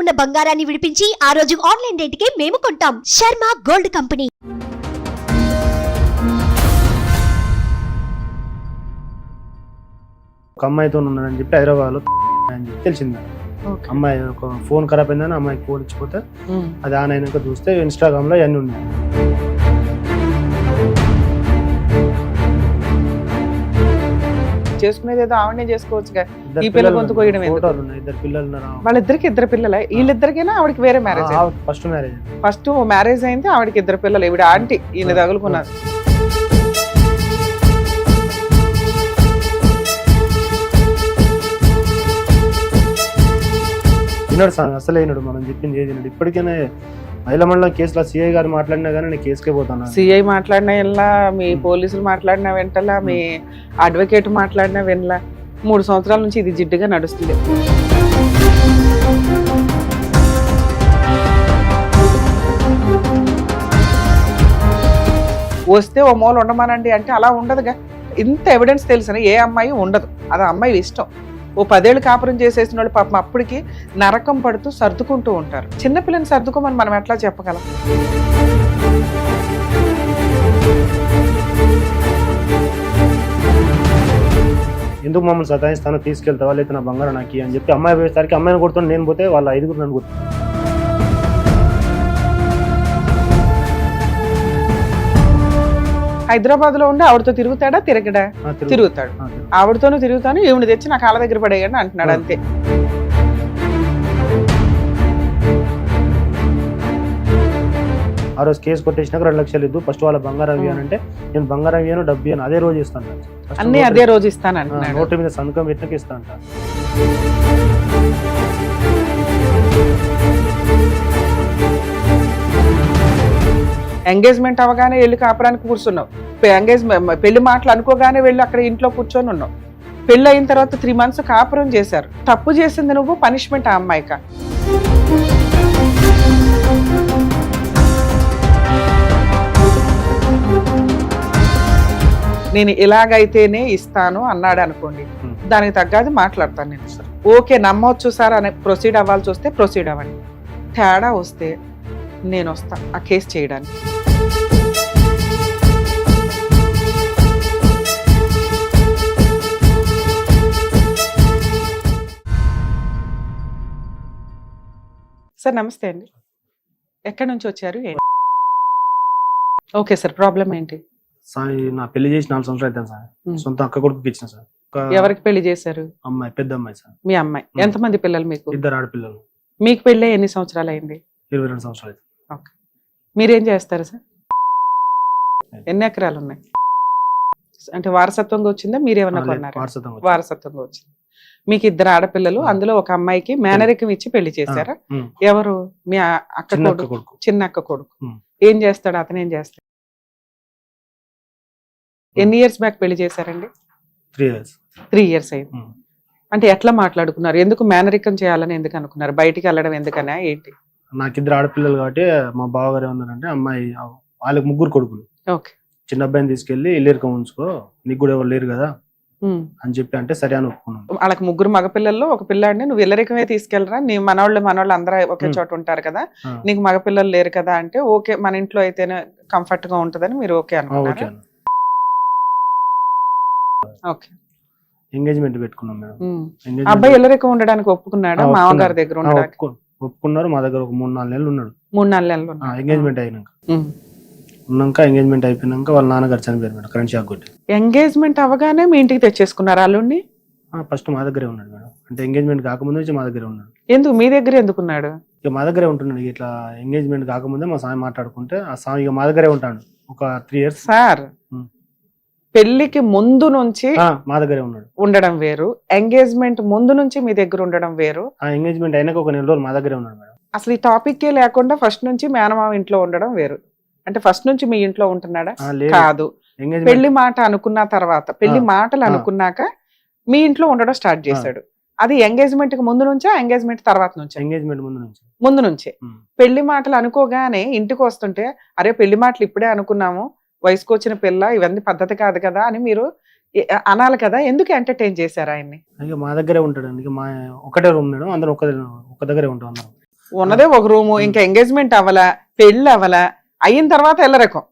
ఉన్న బంగారాన్ని విడిపించి ఆ రోజు ఆన్లైన్ రేటుకే మేము కొంటాం. Sharma gold company. ఒక అమ్మాయితో ఉన్నాడని చెప్పి హైదరాబాద్లో అని చెప్పి తెలిసింది. అమ్మాయి ఒక ఫోన్ ఖరాబ్ అయిందని అమ్మాయికి ఫోన్ ఇచ్చిపోతే అది ఆన్ అయినాక చూస్తే ఇన్స్టాగ్రామ్ లో ఇవన్నీ ఉన్నాయి. చేసుకునేది ఏదో ఆవిడనే చేసుకోవచ్చుగా. ఈ పిల్ల గొంతు కోయడం ఇద్దరు పిల్లలు. వాళ్ళిద్దరికి ఇద్దరు పిల్లలే. వీళ్ళిద్దరికైనా ఆవిడకి వేరే మ్యారేజ్? ఫస్ట్ మ్యారేజ్ అయింది ఆవిడకి ఇద్దరు పిల్లలు. ఈవిడ ఆంటీ, ఈయన తగులుకున్నారు. అసలు అయినాడు, మనం చెప్పింది ఏది. ఇప్పటికైనా మహిళా మండలం కేసులో సిఐ గారు మాట్లాడినా కానీ నేను కేసుకే పోతాను. సిఐ మాట్లాడినా వెళ్ళా, మీ పోలీసులు మాట్లాడినా వెంటలా, మీ అడ్వకేట్ మాట్లాడినా వినలా. 3 సంవత్సరాల నుంచి ఇది జిడ్డుగా నడుస్తుంది. వస్తే ఓ మూల ఉండమానండి అంటే అలా ఉండదుగా. ఇంత ఎవిడెన్స్ తెలిసిన ఏ అమ్మాయి ఉండదు. అది అమ్మాయి ఇష్టం. ఓ 10 ఏళ్ళు కాపురం చేసేసిన వాళ్ళు పాపం అప్పటికి నరకం పడుతూ సర్దుకుంటూ ఉంటారు. చిన్నపిల్లని సర్దుకోమని మనం ఎట్లా చెప్పగలం? ఎందుకు మమ్మల్ని సతాయిస్తానో తీసుకెళ్తావా లేదా నా బంగారం నాకు అని చెప్పి అమ్మాయి పోయేసరికి అమ్మాయిని కొడుతుంది, నేను పోతే వాళ్ళ 5 నన్ను కొడుతుంది. హైదరాబాద్ లో ఉండి ఆవిడతో తిరుగుతాడా? తిరుగుతాడు. ఆవిడతోనూ తిరుగుతాను, ఈవిడ తెచ్చి నా కాళ్ళ దగ్గర పడేయండి అంటున్నాడు. అంతే. ఆ రోజు కేసు కొట్టేసినాక 2 లక్షలు ఇద్దు, ఫస్ట్ వాళ్ళ బంగారం ఇవ్వను అంటే నేను బంగారం ఇవ్వను, డబ్బు ఇవ్వను, అదే రోజు ఇస్తాను, అన్ని అదే రోజు ఇస్తాను అంటున్నాడు. నోటు మీద సంతకం పెట్టినాక ఇస్తాను. ఎంగేజ్మెంట్ అవగానే వెళ్ళి కాపురానికి కూర్చున్నావు. పెళ్లి మాటలు అనుకోగానే వెళ్ళి అక్కడ ఇంట్లో కూర్చొని ఉన్నావు. పెళ్లి అయిన తర్వాత 3 months కాపురం చేశారు. తప్పు చేసింది నువ్వు, పనిష్మెంట్ ఆ అమ్మాయిక? నేను ఇలాగైతేనే ఇస్తాను అన్నాడు అనుకోండి, దానికి తగ్గది మాట్లాడతాను నేను. ఓకే నమ్మవచ్చు సార్ అని ప్రొసీడ్ అవ్వాల్సి వస్తే ప్రొసీడ్ అవ్వండి. తేడా వస్తే నేను వస్తా ఆ కేసు చేయడానికి. సార్ నమస్తే అండి, ఎక్కడి నుంచి వచ్చారు? ఓకే సార్, ప్రాబ్లం ఏంటి? నా పెళ్లి చేసి 4 సంవత్సరాలు అవుతాను సార్. సొంత అక్క కొడుకు ఇచ్చిన సార్. ఎవరికి పెళ్లి చేశారు? అమ్మాయి, పెద్ద అమ్మాయి సార్. మీ అమ్మాయి. ఎంతమంది పిల్లలు మీకు? 2 ఆడపిల్లలు. మీకు పెళ్ళి ఎన్ని సంవత్సరాలు అయింది? 22 సంవత్సరాలు. ఓకే, మీరేం చేస్తారు సార్? ఎన్ని ఎకరాలు ఉన్నాయి? అంటే వారసత్వంగా వచ్చిందా, మీరేమన్నా కొన్నారా? వారసత్వంగా వచ్చింది. మీకు 2 ఆడపిల్లలు, అందులో ఒక అమ్మాయికి మేనరికం ఇచ్చి పెళ్లి చేశారా? ఎవరు? మీ అక్క కొడుకు, చిన్న అక్క కొడుకు. ఏం చేస్తాడు అతను? ఏం చేస్తాడు? ఎన్ని ఇయర్స్ బ్యాక్ పెళ్లి చేశారండి? 3 years అయింది. అంటే ఎట్లా మాట్లాడుకున్నారు? ఎందుకు మేనరికం చేయాలని ఎందుకు అనుకున్నారు? బయటికి వెళ్ళడం ఎందుకనా ఏంటి? నాకు 2 ఆడపిల్లలు కాబట్టి మా బావగారు ఏమన్నారంటే, అమ్మాయి వాళ్ళకి 3 కొడుకులు. ఓకే. చిన్న అబ్బాయిని తీసుకెళ్లి ఇల్లేరుకం ఉంచుకో, నీకు కూడా ఎవరు లేరు కదా అని చెప్పి అంటే సరే అని ఒప్పుకున్నాను. వాళ్ళకి 3 మగపిల్లల్లో ఒక పిల్లాడిని నువ్వు ఇల్లరికమే తీసుకెళ్ళరా, నీ మనవాళ్ళు అందరూ ఒకే చోట ఉంటారు కదా, నీకు మగపిల్లలు లేరు కదా అంటే ఓకే మన ఇంట్లో అయితేనే కంఫర్ట్ గా ఉంటదని మీరు ఓకే అనుకున్నారు. ఓకే. ఎంగేజ్మెంట్ పెట్టుకున్నాం మేడం. అబ్బాయి ఇల్లరికం ఉండడానికి ఒప్పుకున్నాడా? మామగారి దగ్గర ఒప్పుకున్నారు. మా దగ్గర ఒక 3-4 నెలలు ఉన్నాడు. 3-4 నెలలు ఎంగేజ్మెంట్ ఎంగేజ్మెంట్ అయిపోయినాక వాళ్ళ నాన్నగారు చనిపోయారు మేడం, కరెంట్ షాక్ కొట్టి. ఎంగేజ్మెంట్ అవగానే మీ ఇంటికి తెచ్చేసుకున్నారు అల్లుడిని? ఫస్ట్ మా దగ్గరే ఉన్నాడు మేడం. అంటే ఎంగేజ్మెంట్ కాకముందు నుంచి మా దగ్గరే ఉన్నాడు. ఎందుకు మీ దగ్గర ఎందుకున్నాడు? ఇక మా దగ్గరే ఉంటున్నాడు. ఇట్లా ఎంగేజ్మెంట్ కాకముందే మా స్వామి మాట్లాడుకుంటే ఆ స్వామి ఇక మా దగ్గరే ఉంటాడు ఒక 3 years. సార్ పెళ్లికి ముందు నుంచి మా దగ్గరే ఉన్నాడు ఉండడం వేరు, ఎంగేజ్మెంట్ ముందు నుంచి మీ దగ్గర ఉండడం వేరు. ఎంగేజ్మెంట్ అయినాక ఒక 1 నెల రోజులు మా దగ్గరే ఉన్నాడు మేడం. అసలు ఈ టాపిక్ లేకుండా ఫస్ట్ నుంచి మేనమామ ఇంట్లో ఉండడం వేరు. అంటే ఫస్ట్ నుంచి మీ ఇంట్లో ఉంటున్నాడా? కాదు. పెళ్లి మాట అనుకున్న తర్వాత, పెళ్లి మాటలు అనుకున్నాక మీ ఇంట్లో ఉండడం స్టార్ట్ చేశాడు. అది ఎంగేజ్మెంట్ కి ముందు నుంచా, ఎంగేజ్మెంట్ తర్వాత నుంచా? ఎంగేజ్మెంట్ ముందు నుంచే. పెళ్లి మాటలు అనుకోగానే ఇంటికి వస్తుంటే అరే పెళ్లి మాటలు ఇప్పుడే అనుకున్నాము, వయసుకు వచ్చిన పిల్ల, ఇవన్నీ పద్ధతి కాదు కదా అని మీరు అనాలి కదా. ఎందుకు ఎంటర్టైన్ చేశారు ఆయన్ని? మా దగ్గరే ఉంటాడు. మా ఒకటే రూమ్ మేడం, అందరం ఒక దగ్గరే ఉంటాం అందరం. ఉన్నదే ఒక రూము, ఇంకా ఎంగేజ్మెంట్ అవ్వలా, పెళ్లి అవ్వలా, అయిన తర్వాత ఎల్లరకం.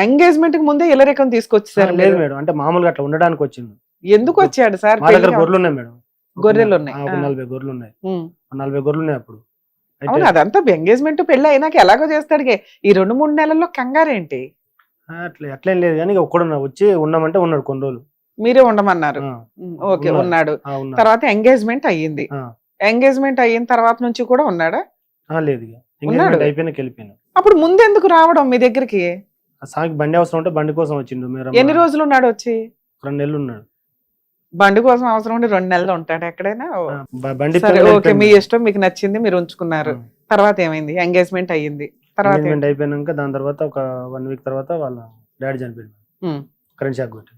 ఎంగేజ్మెంట్ కి ముందే ఎల్లరకం తీసుకొచ్చేసారు. లేదు మేడం, అంటే మామూలుగా అట్లా ఉండడానికి వచ్చింది. ఎందుకు వచ్చాడు సార్? మా దగ్గర గొర్రెలు ఉన్నాయి మేడం, గొర్రెలు ఉన్నాయి, 40 గొర్రెలు ఉన్నాయి, 40 గొర్రెలు ఉన్నాయి అప్పుడు. అవును, అదంతా ఎంగేజ్మెంట్ పెళ్లి అయినాక ఎలాగో చేస్తాడు. ఈ 2-3 నెలల్లో కంగారేంటి? అట్లేం లేదు కానీ ఒక్కడున్నా వచ్చి ఉన్నామంటే ఉన్నాడు కొన్ని రోజులు. మీరే ఉండమన్నారు. ఓకే, ఉన్నాడు. తర్వాత ఎంగేజ్మెంట్ అయ్యింది. ఎంగేజ్మెంట్ అయిన తర్వాత నుంచి కూడా ఉన్నాడా? లేదు, ఎంగేజ్మెంట్ అయిపోయినాక వెళ్ళిపోయినా. అప్పుడు ముందు ఎందుకు రావడం మీ దగ్గరికి? సాకి బండి అవసరం ఉంటే బండి కోసం వచ్చిండు. ఎన్ని రోజులు ఉన్నాడు వచ్చి? 2 నెలలు ఉన్నాడు. బండి కోసం అవసరం ఉంటే 2 నెలలు ఉంటాడు ఎక్కడైనా? బండి ఓకే, మీ ఇష్టం, మీకు నచ్చింది, మీరు ఉంచుకున్నారు. తర్వాత ఏమైంది? ఎంగేజ్మెంట్ అయ్యింది. తర్వాత అయిపోయినాక దాని తర్వాత ఒక 1 వీక్ తర్వాత వాళ్ళ డాడీ చనిపోయింది, కరెంట్ షాక్ కొట్టి.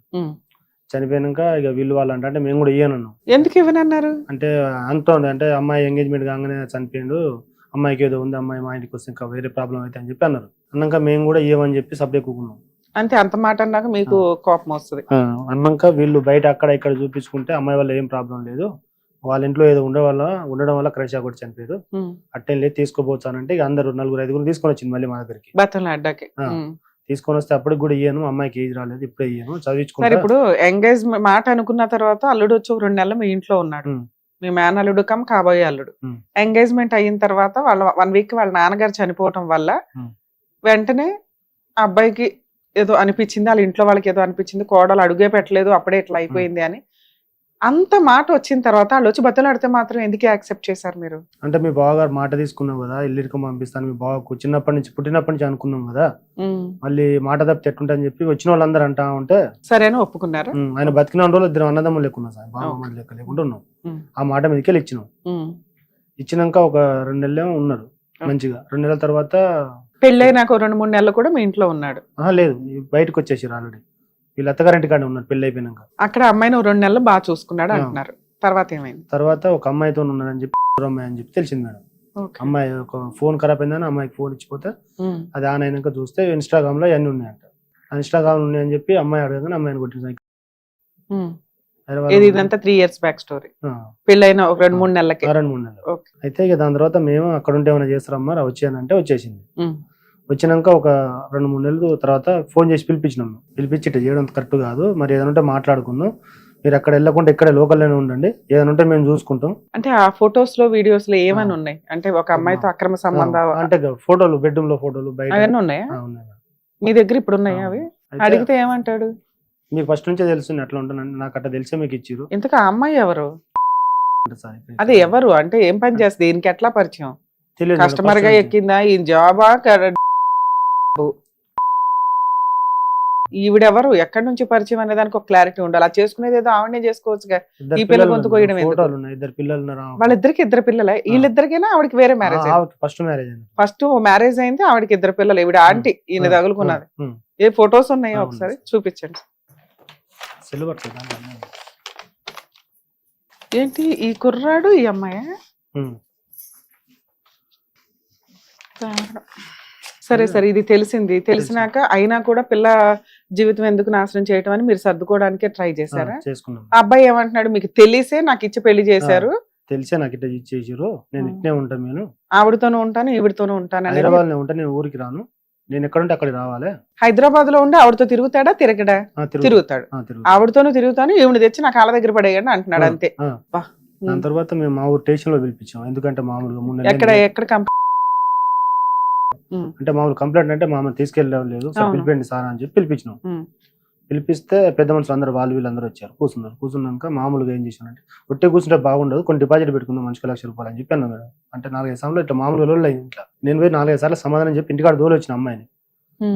చనిపోయినాక ఇక వీళ్ళు వాళ్ళు అంటే మేము కూడా ఇయ్యను. ఎందుకు ఇవ్వనన్నారు? అంటే అంటుంది, అంటే అమ్మాయి ఎంగేజ్మెంట్ కాగానే చనిపోయిండు, అమ్మాయికి ఏదో ఉంది, అమ్మాయి మా ఇంటికి వస్తే ఇంకా వేరే ప్రాబ్లం అయితే అని చెప్పి అన్నారు. అన్నాక మేము కూడా ఇవ్వమని చెప్పి సబ్జెక్ట్ కూకున్నాం. అంటే అంత మాట అన్నాక మీకు కోపం వస్తుంది. అన్నాక వీళ్ళు బయట అక్కడ ఇక్కడ చూపించుకుంటే అమ్మాయి వల్ల ఏం ప్రాబ్లం లేదు, వాళ్ళ ఇంట్లో ఏదో ఉండడం వల్ల కరెంట్ షాక్ కొట్టి చనిపోయారు, అట్టేం లేదు తీసుకోపోతానంటే ఇక అందరు 4-5 తీసుకొని వచ్చింది మళ్ళీ మా దగ్గరికి. బట్టలు అడ్డాకి తీసుకొని వస్తే అప్పటికి కూడా ఇయ్యాను, అమ్మాయికి ఏజ్ రాలేదు, ఇప్పుడే ఇయ్యాను, చదివించుకుంటాను. ఇప్పుడు ఎంగేజ్మెంట్ మాట అనుకున్న తర్వాత అల్లుడు వచ్చి 2 నెలలు మీ ఇంట్లో ఉన్నాడు, మీ మేనల్లుడు కమ్ కాబోయే అల్లుడు. ఎంగేజ్మెంట్ అయిన తర్వాత వాళ్ళ 1 వీక్ వాళ్ళ నాన్నగారు చనిపోవటం వల్ల వెంటనే అబ్బాయికి ఏదో అనిపించింది, వాళ్ళ ఇంట్లో వాళ్ళకి ఏదో అనిపించింది, కోడలు అడుగే పెట్టలేదు, అప్పుడే ఇట్లా అయిపోయింది అని అంత మాట వచ్చిన తర్వాత వాళ్ళు వచ్చి బతలాడితే మాత్రం ఎందుకు యాక్సెప్ట్ చేశారు మీరు? అంటే మీ బావగారు మాట తీసుకున్నాం కదా, ఇల్లుకి పంపిస్తాను, మీ బావకు పుట్టినప్పటి నుంచి అనుకున్నాం కదా, మళ్ళీ మాట తప్పితే ఎట్టుంటా అని చెప్పి వచ్చిన వాళ్ళందరూ అంటా ఉంటే సరే అని ఒప్పుకున్నారు. ఆయన బతికిన రోజులు 2 అన్నదమ్ములు లేకున్నాం సార్, బావ లెక్క లేకుండా ఉన్నాం. ఆ మాట మీదకి ఇచ్చినాం. ఇచ్చినాక ఒక 2 నెలలు ఉన్నారు మంచిగా. 2 నెలల తర్వాత పెళ్ళైనాక 2-3 నెలలు కూడా మీ ఇంట్లో ఉన్నాడు? లేదు, బయటకు వచ్చేసారు ఆల్రెడీ. వీళ్ళు అత్తగారింటి కాడ ఉన్నారు పెళ్లి అయిపోయినాక. అక్కడ అమ్మాయిని 2 నెలలు బాగా చూసుకున్నాడు అంటున్నారు. తర్వాత ఏమైంది? తర్వాత ఒక అమ్మాయితో ఉన్నాడని చెప్పి అమ్మాయి అని చెప్పి తెలిసింది మేడం. అమ్మాయి ఒక ఫోన్ ఖరాబ్ అయిందని అమ్మాయికి ఫోన్ ఇచ్చిపోతే అది ఆన్ అయినాక చూస్తే ఇన్స్టాగ్రామ్ లో అన్ని ఉన్నాయంట. ఇన్స్టాగ్రామ్ ఉన్నాయని చెప్పి అమ్మాయి అడగగానే అమ్మాయిని కొట్టిన. ఇదంతా 3 years బ్యాక్ స్టోరీ. పెళ్ళైన ఒక 2-3 నెలలకి. 2-3 నెలలు. అయితే ఇక దాని తర్వాత మేము అక్కడ ఉంటే ఏమైనా చేస్తారమ్మా వచ్చానంటే వచ్చేసింది. వచ్చినాక ఒక 2-3 నెలల తర్వాత ఫోన్ చేసి పిలిపించినాము. పిలిపించి ఇట్లా చేయడం కరెక్ట్ కాదు, మరి ఏదైనా ఉంటే మాట్లాడుకుందాం, మీరు అక్కడ వెళ్ళకుండా ఇక్కడే లోకల్లోనే ఉండండి, ఏదైనా ఉంటే మేము చూసుకుంటాం. అంటే ఆ ఫొటోస్ లో వీడియోస్ లో ఏమైనా ఉన్నాయి? అంటే ఒక అమ్మాయితో అక్రమ సంబంధం అంటే ఫోటోలు, బెడ్రూమ్ లో ఫోటోలు బయట అవన్నీ ఉన్నాయా? మీ దగ్గర ఇప్పుడు ఉన్నాయా అవి? అడిగితే ఏమంటాడు? మీకు ఫస్ట్ నుంచే తెలుసు అట్లా ఉంటానండి, నాకు అట్లా తెలిసే మీకు ఇచ్చిరు. ఇంతకు ఆ అమ్మాయి ఎవరు? అదే ఎవరు అంటే ఏం పని చేస్తుంది, దీనికి ఎట్లా పరిచయం? కస్టమర్ గా ఎక్కిందా, ఈ జాబా? ఈవిడెవరు, ఎక్కడి నుంచి పరిచయం అనే దానికి ఒక క్లారిటీ ఉండాలి. అలా చేసుకునేది ఏదో ఆవిడనే చేసుకోవచ్చుగా. ఈ పిల్లలు గొంతు కోయడం ఎందుకు? వాళ్ళిద్దరికి 2 పిల్లలే? వీళ్ళిద్దరికైనా ఆవిడకి వేరే మ్యారేజ్? ఫస్ట్ మ్యారేజ్ అయింది, ఆవిడకి 2 పిల్లలు. ఈవిడ ఆంటీ, ఈయన తగులుకున్నది. ఏ ఫొటోస్ ఉన్నాయో ఒకసారి చూపించండి. ఏంటి ఈ కుర్రాడు ఈ అమ్మాయి? సరే సరే, ఇది తెలిసింది. తెలిసినాక అయినా కూడా పిల్ల జీవితం ఎందుకు నాశనం చేయటం అని మీరు సర్దుకోవడానికే ట్రై చేశారా? ఆ అబ్బాయి ఏమంటున్నాడు? మీకు తెలిసే నాకు ఇచ్చి పెళ్లి చేశారు, తెలిసే నాకు ఇట్లా ఇచ్చేసారు, నేను ఇట్నే ఉంటాను, నేను ఆవిడతోనూ ఉంటాను ఈవిడతోనూ ఉంటాను, హైదరాబాద్ లో ఉంటాను, నేను ఊరికి రాను, నేను ఎక్కడుంటే అక్కడికి రావాలి. హైదరాబాద్ లో ఉండి ఆవిడతో తిరుగుతాడా? తిరగడా? తిరుగుతాడు. ఆవిడతోనూ తిరుగుతాను, ఈవిడ తెచ్చి నా కాళ్ళ దగ్గర పడేయండి అంటున్నాడు అంతే. దాని తర్వాత మేము మా ఊరు స్టేషన్ లో పిలిపించాం. ఎందుకంటే మామూలుగా ఎక్కడ అంటే మామూలు కంప్లైంట్ అంటే మామూలు తీసుకెళ్ళడం లేదు, పిలిపండి సార్ అని చెప్పి పిలిపించినాం. పిలిపిస్తే పెద్ద మనుషులు అందరూ వీళ్ళందరూ వచ్చారు, కూర్చున్నారు. కూర్చున్నాక మామూలుగా ఏం చేశానంటే ఒట్టే కూర్చుంటే బాగుండదు, కొన్ని డిపాజిట్ పెట్టుకుందాం మనిషికి ₹1,00,000 అని చెప్పి అన్నా మేడం. అంటే 4-5 సార్లు ఇట్లా మామూలు రోజులు అయింది ఇంట్లో. నేను పోయి 4-5 సార్లు సమాధానం చెప్పి ఇంటికాడ దోలు వచ్చిన అమ్మాయిని